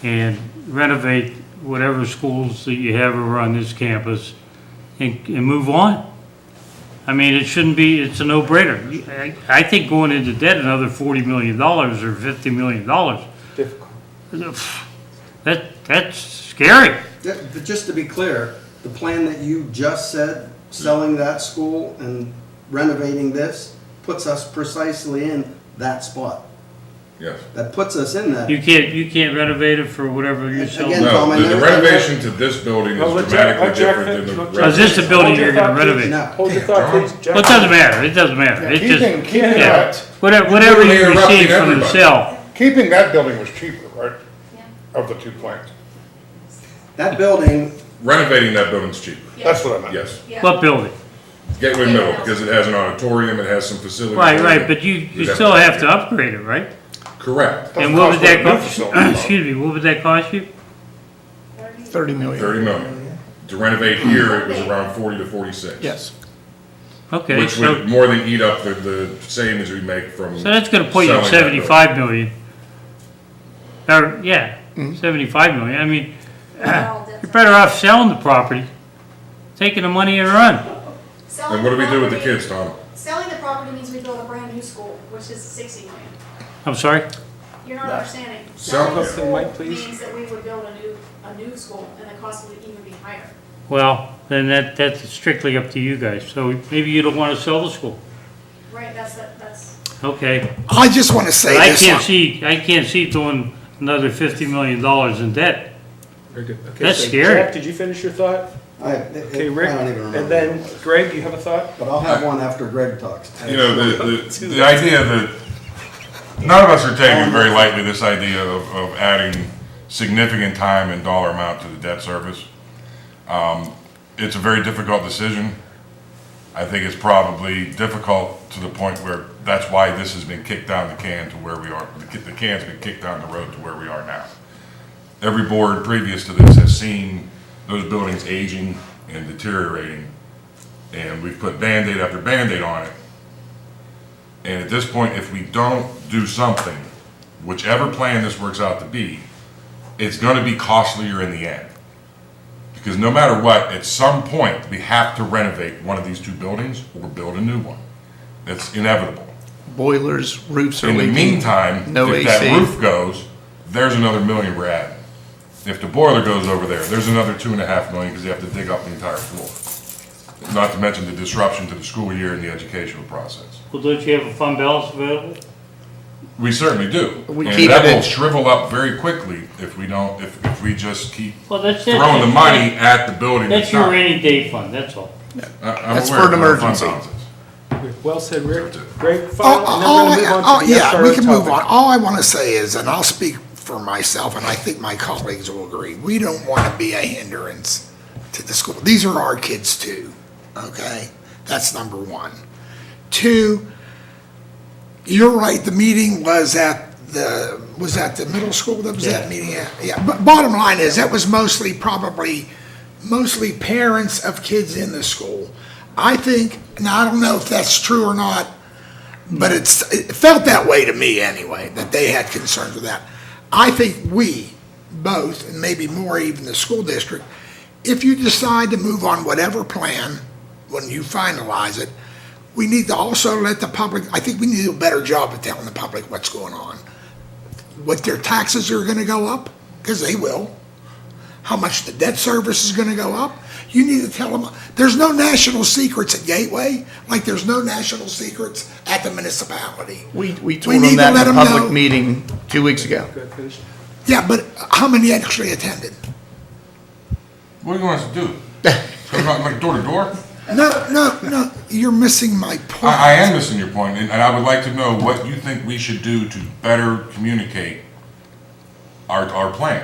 and renovate whatever schools that you have over on this campus, and move on. I mean, it shouldn't be, it's a no-brainer. I think going into debt another $40 million or $50 million, Difficult. that's scary. Yeah, but just to be clear, the plan that you just said, selling that school and renovating this, puts us precisely in that spot. Yes. That puts us in that. You can't renovate it for whatever you're selling. Again, Tom, No, I the know- renovation to this building is Well, let Jack- dramatically let Jack different than finish. the. Is this the building Hold your you're gonna thought, please. renovate? No. Hold your thought, please. Jack. Well, it doesn't matter, it doesn't matter. It Keeping just, yeah, that, whatever you You're interrupting receive from the everybody. sale. keeping that building was cheaper, right? Of the two plants. That building, Renovating that building's cheaper, That's what I meant. yes. What building? Gateway Middle, because it has an auditorium, it has some facilities. Right, but you still have to upgrade it, right? Correct, Doesn't And what would cost that what a new cost, facility is. excuse me, what would that cost you? 30 million. 30 million. To renovate here, it was around 40 to 46. Yes. Okay, Which so, would more than eat up the savings we make from. so that's gonna put you at selling that building. 75 million. Or, yeah, 75 million, I mean, you're better off selling the property, taking the money and run. And what do we do with the kids, Tom? Selling the property means we build a brand new school, which is 60 million. I'm sorry? You're not understanding. Sell Selling the something, Mike, school please. means that we would build a new school, and the cost would even be higher. Well, then that's strictly up to you guys, so maybe you don't wanna sell the school. Right, that's, Okay, I just want to say but this. I can't see doing another $50 million in debt. Very good. Okay, That's so scary. Jack, did you finish your thought? I Okay, Rick, don't even remember. and then Greg, you have a thought? But I'll have one after Greg talks. You know, the idea that, none of us are taking very lightly this idea of adding significant time and dollar amount to the debt service. It's a very difficult decision. I think it's probably difficult to the point where that's why this has been kicked down the can to where we are. The can's been kicked down the road to where we are now. Every board previous to this has seen those buildings aging and deteriorating, and we've put Band-Aid after Band-Aid on it. And at this point, if we don't do something, whichever plan this works out to be, it's gonna be costlier in the end. Because no matter what, at some point, we have to renovate one of these two buildings or build a new one. It's inevitable. Boilers, roofs are In the leaking. meantime, No if that AC. roof goes, there's another $1 million we're adding. If the boiler goes over there's another $2.5 million because you have to dig up the entire floor. Not to mention the disruption to the school year and the educational process. Well, don't you have a fund balance available? We certainly do. We And keep that it in- will shrivel up very quickly if we don't, if we just keep Well, that's throwing the money at the building. That's your not. rainy day fund, that's all. I'm That's aware for an of what fund emergency. balance is. Well said, Rick. Greg, Oh, final, and then we're gonna move on to the yeah, SRO we can move topic. on. All I want to say is, and I'll speak for myself, and I think my colleagues will agree, we don't want to be a hindrance to the school. These are our kids too, okay? That's number one. Two, you're right, the meeting was at the middle school that was that meeting at? Yeah, but bottom line is, that was mostly parents of kids in the school. I think, now I don't know if that's true or not, but it felt that way to me anyway, that they had concerns with that. I think we, both, and maybe more even the school district, if you decide to move on whatever plan, when you finalize it, we need to also let the public, I think we need to do a better job of telling the public what's going on. What their taxes are gonna go up, because they will. How much the debt service is gonna go up. You need to tell them, there's no national secrets at Gateway, like there's no national secrets at the municipality. We We told need them to that let in a 'em public know. meeting 2 weeks ago. Go ahead, finish. Yeah, but how many actually attended? What do you want us to do? Go like door to door? No, you're missing my point. I am missing your point, and I would like to know what you think we should do to better communicate our plan.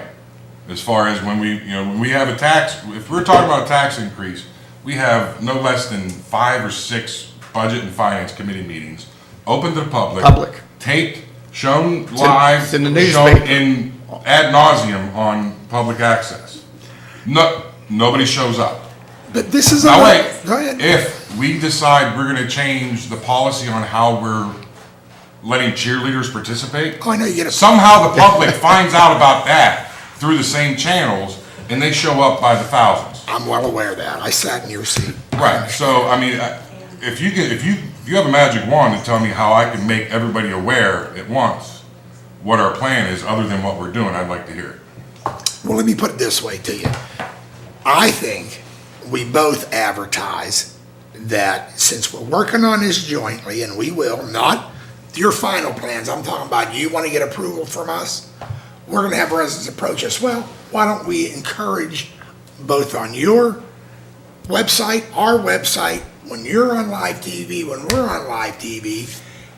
As far as when when we have a tax, if we're talking about a tax increase, we have no less than 5 or 6 budget and finance committee meetings, open to the public. Taped, shown live, it's in the shown newspaper. in ad nauseum on public access. Nobody shows up. But this is Now a, wait, go ahead. if we decide we're gonna change the policy on how we're letting cheerleaders participate, Oh, I know you get a, somehow the public finds out about that through the same channels, and they show up by the thousands. I'm well aware of that. I sat in your seat. Right, so, I mean, if you have a magic wand to tell me how I can make everybody aware at once what our plan is, other than what we're doing, I'd like to hear it. Well, let me put it this way to you. I think we both advertise that since we're working on this jointly, and we will, not your final plans, I'm talking about you want to get approval from us, we're going to have residents approach us. Well, why don't we encourage both on your website, our website, when you're on live TV, when we're on live TV,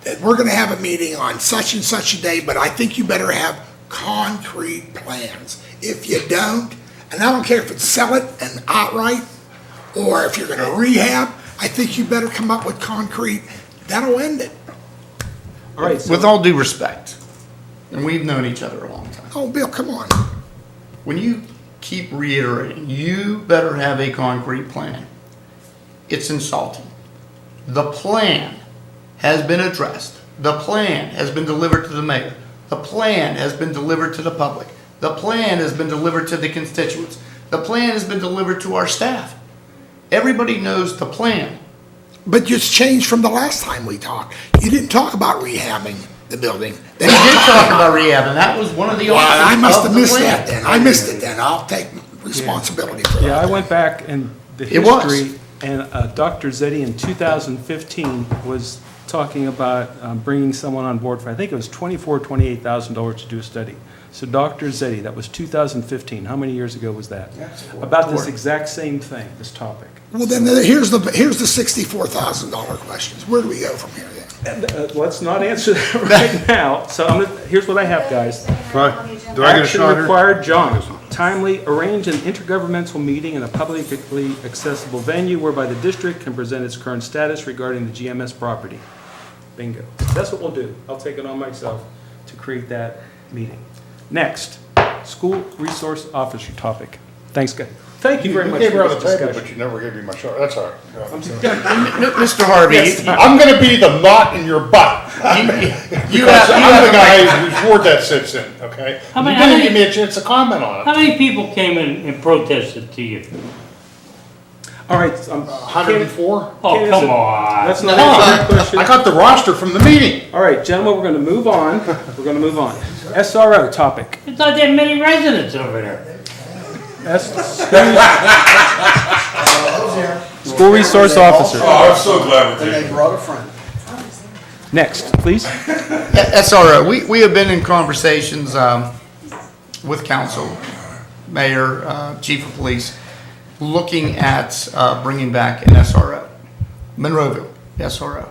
that we're going to have a meeting on such and such a day, but I think you better have concrete plans. If you don't, and I don't care if it's sell it and outright, or if you're going to rehab, I think you better come up with concrete. That'll end it. All right, so With all due respect, and we've known each other a long time, Oh, Bill, come on. when you keep reiterating, you better have a concrete plan, it's insulting. The plan has been addressed. The plan has been delivered to the mayor. The plan has been delivered to the public. The plan has been delivered to the constituents. The plan has been delivered to our staff. Everybody knows the plan. But it's changed from the last time we talked. You didn't talk about rehabbing the building. We did talk about rehab, and that was one of the Well, I options must of have the missed plan. that then. I missed it then. I'll take responsibility for that. yeah, I went back and the It was. history, and Dr. Zeddy in 2015 was talking about bringing someone on board for, I think it was $28,000 to do a study. So Dr. Zeddy, that was 2015. How many years ago was that? About this exact same thing, this topic. Well, then here's the $64,000 questions. Where do we go from here then? Let's not answer that right now. So here's what I have, guys. Right. Do I get a Action shot here? required, John. Timely arrange an intergovernmental meeting in a publicly accessible venue whereby the district can present its current status regarding the GMS property. Bingo. That's what we'll do. I'll take it on myself to create that meeting. Next, school resource officer topic. Thanks, guys. Thank you very much gave her for on this the table, but discussion. you never gave me my shot. That's all right. Mr. Harvey, I'm gonna be the knot in your butt. Because I'm the guy whose ward that sits in, okay? How You many- didn't give me a chance to comment on How it. many people came in and protested to you? All right. 104? Oh, Can't come answer- on. Let's not answer that question. I got the roster from the meeting. All right, gentlemen, we're going to move on. We're going to move on. SRO topic. There's not that many residents over there. School resource officer. Oh, I'm so glad we're taking. brought a friend. Next, please. SRO, we have been in conversations with council, mayor, chief of police, looking at bringing back an SRO, Monroeville SRO.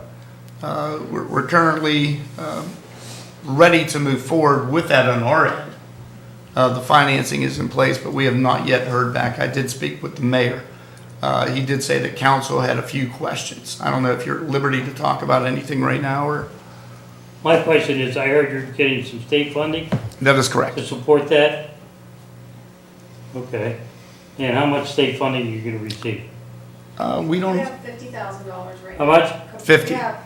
We're currently ready to move forward with that on our end. The financing is in place, but we have not yet heard back. I did speak with the mayor. He did say that council had a few questions. I don't know if you're at liberty to talk about anything right now, or? My question is, I heard you're getting some state funding That is correct. to support that? Okay. And how much state funding are you gonna receive? We We don't, have $50,000 right How now. much? 50. We have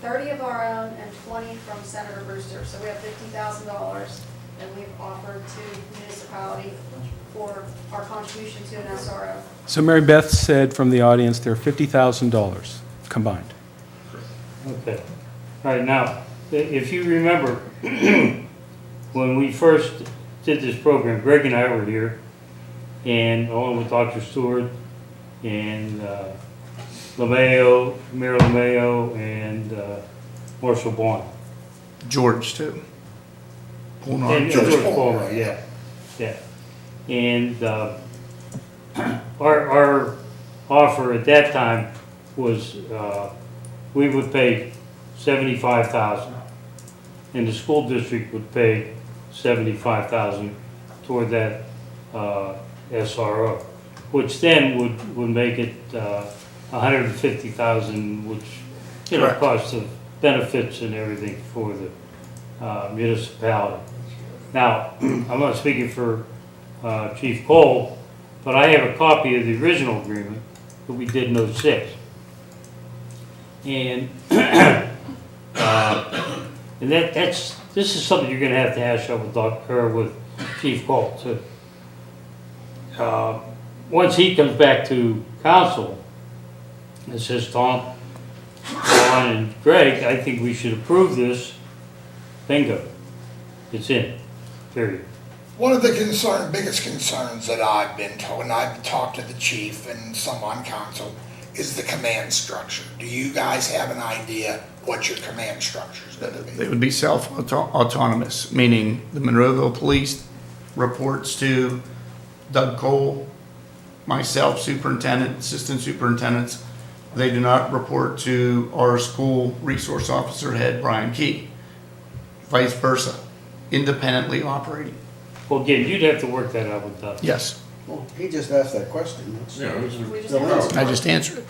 30 of our own and 20 from Senator Brewster, so we have $50,000 that we've offered to municipality for our contribution to an SRO. So Mary Beth said from the audience, they're $50,000 combined. Okay. All right, now, if you remember, when we first did this program, Greg and I were here, and along with Dr. Stewart and LeMayo, Mayor LeMayo, and Marshall Bond. George, too. And George Palmer, yeah, yeah. And our offer at that time was we would pay $75,000, and the school district would pay $75,000 toward that SRO, which then would make it $150,000, which, you know, Correct. cost of benefits and everything for the municipality. Now, I'm not speaking for Chief Cole, but I have a copy of the original agreement that we did in '06. And this is something you're gonna have to hash out with Chief Cole too. Once he comes back to council and says, Tom, Ron, and Greg, I think we should approve this, bingo, it's in, period. One of the biggest concerns that I've been told, and I've talked to the chief and some on council, is the command structure. Do you guys have an idea what your command structure is going to be? They would be self-autonomous, meaning the Monroeville Police reports to Doug Cole, myself, superintendent, assistant superintendents. They do not report to our school resource officer head, Brian Key. Vice versa, independently operating. Well, again, you'd have to work that out with Doug. Yes, Well, he just asked that question. Yeah, it was- We just Still have- is. I just answered it.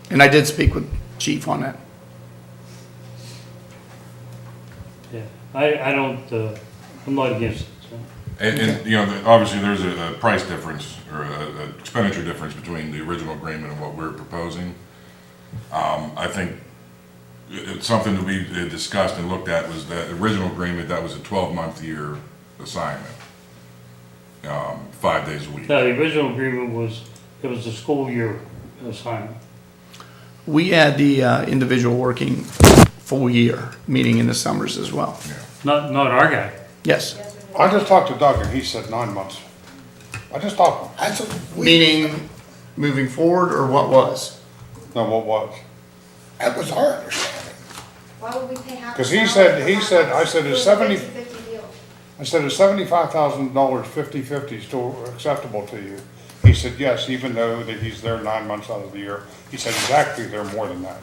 And I did speak with Chief on that. Yeah, I don't, I'm not against it, so. And, you know, obviously there's a price difference or a expenditure difference between the original agreement and what we're proposing. I think it's something that we had discussed and looked at was that original agreement, that was a 12-month year assignment, 5 days a week. No, the original agreement was, it was a school year assignment. We had the individual working full year, meaning in the summers as well. Not our guy. Yes, I just talked to Doug and he said 9 months. I just talked to him. That's what we, meaning moving forward or what was? No, what was? that was our understanding. Why would we pay half? Because the he salary said, for half I the- said, it it's was a 70, 50-50 deal. I said, is $75,000 50/50 still acceptable to you? He said, yes, even though that he's there 9 months out of the year. He said, he's actually there more than that.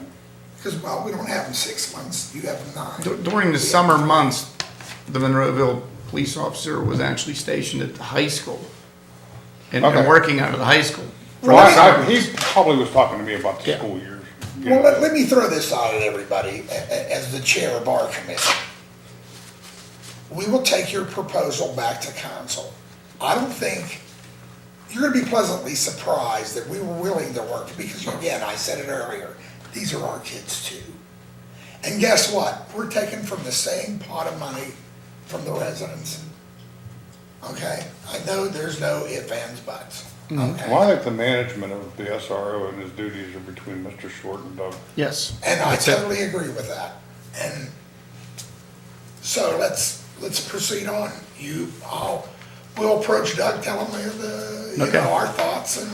Because, well, we don't have them 6 months, you have them 9. During the summer months, the Monroeville police officer was actually stationed at the high school and Okay. working out of the high school. Well, he probably was talking to me about the Yeah. school years. Well, let me throw this out at everybody, as the chair of our committee. We will take your proposal back to council. I don't think, you're gonna be pleasantly surprised that we were willing to work, because again, I said it earlier, these are our kids too. And guess what? We're taking from the same pot of money from the residents. Okay? I know there's no ifs, ands, buts. Okay? Well, I think the management of the SRO and his duties are between Mr. Short and Doug. Yes. And I That's it. totally agree with that. And so let's proceed on. We'll approach Doug, tell him Okay. our thoughts, and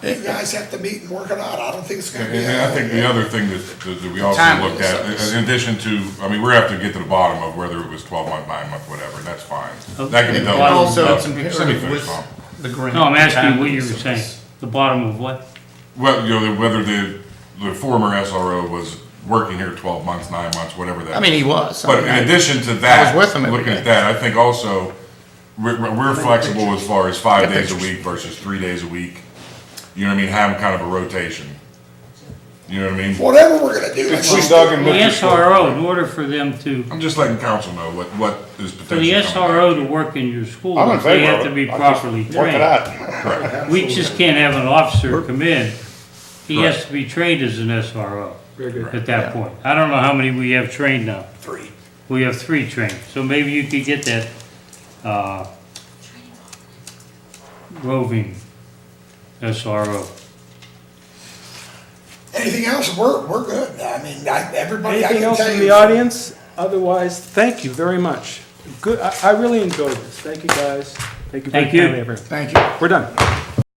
you guys have to meet and work it out. I don't think it's gonna be. And I think the other thing that we also Time looked at, in addition to, I mean, we're gonna have to get to the bottom of whether it was 12-month, 9-month, whatever, and that's fine. That can be And done. with- also, it's let me imperative finish, with Tom. the grant. No, I'm asking what you were Time. saying. The bottom of what? Well, you know, whether the former SRO was working here 12 months, 9 months, whatever that. I mean, he was. But in addition to that, with him every looking day. at that, I think also, we're flexible as far as 5 days a week versus 3 days a week. You know what I mean, have kind of a rotation. You know what I mean? Whatever we're gonna do. let's Between just Doug do and it. The Mr. Short. SRO, in order for them to, I'm just letting council know what is for potentially the coming SRO to work in your school, I'm in they favor have of to it. be I just properly work it trained. out. We just can't have an officer come in. He has to be trained as an SRO Very good. at that point. I don't know how many we have trained now. 3. We have 3 trained, so maybe you could get that, roving SRO. Anything else? We're good. I mean, everybody, I Anything can else tell from you. the audience? Otherwise, thank you very much. Good, I really enjoyed this. Thank you, guys. Thank you very Thank you. kindly, everyone. Thank you. We're done.